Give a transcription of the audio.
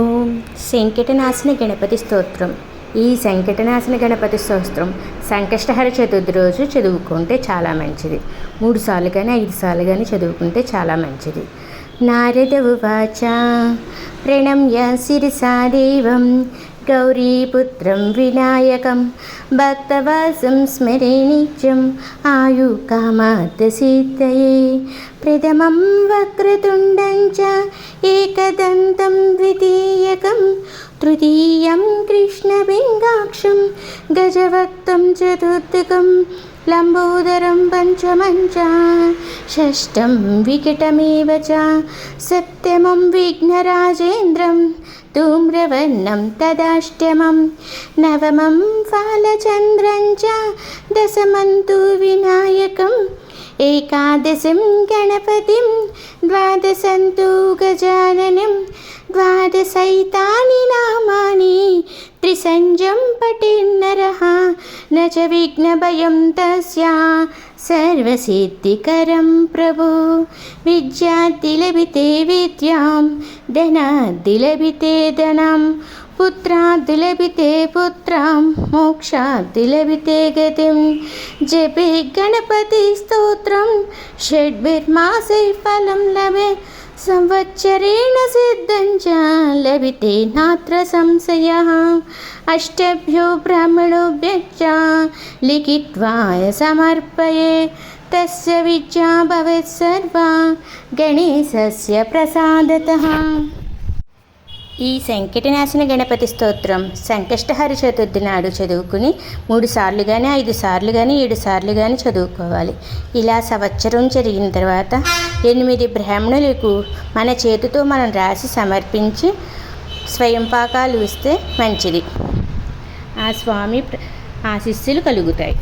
ఓం సంకటనాశన గణపతి స్తోత్రం. ఈ సంకటనాశన గణపతి స్తోత్రం సంకష్టహర చతుర్థి రోజు చదువుకుంటే చాలా మంచిది. 3 సార్లు కానీ 5 సార్లు కానీ చదువుకుంటే చాలా మంచిది. నారద ఉవాచ ప్రణమ్య శిరసా దేవం గౌరీపుత్రం వినాయకం భక్తవాసం స్మరే నిత్యం ఆయుకామార్థసిద్ధయే ప్రథమం వక్రతుండం చ ఏకదంతం ద్వితీయకం తృతీయం కృష్ణపింగాక్షం గజవక్తం చతుర్థకం లంబోదరం పంచమం చ షష్టం వికటమేవ చ సప్తమం విఘ్నరాజేంద్రం ధూమ్రవర్ణం తదాష్టమం నవమం ఫాలచంద్రం చ దశమం తు వినాయకం ఏకాదశం గణపతిం ద్వాదశం తు గజాననం ద్వాదశైతాని నామాని త్రిసంజం పఠేన్నరః న చ విఘ్నభయం తస్య సర్వసిద్ధికరం ప్రభు. విద్యార్థి లభితే విద్యాం ధనార్థి లభితే ధనం పుత్రార్థి లభితే పుత్రం మోక్షార్థి లభితే గతిం. జపే గణపతి స్తోత్రం షడ్భిర్మాసై ఫలం లభే సంవత్సరేణ సిద్ధం చ లభితే నాత్ర సంశయః. అష్టభ్యో బ్రాహ్మణోభ్యశ్చ లిఖిత్వా సమర్పయే తస్య విద్యా భవేత్ సర్వా గణేశస్య ప్రసాదతః. ఈ సంకటనాశన గణపతి స్తోత్రం సంకష్టహర చతుర్థి నాడు చదువుకుని 3 సార్లు కానీ 5 సార్లు కానీ 7 సార్లు కానీ చదువుకోవాలి. ఇలా సంవత్సరం జరిగిన తర్వాత 8 బ్రాహ్మణులకు మన చేతితో మనం రాసి సమర్పించి స్వయం పాకాలు ఇస్తే మంచిది. ఆ స్వామి ఆశీస్సులు కలుగుతాయి.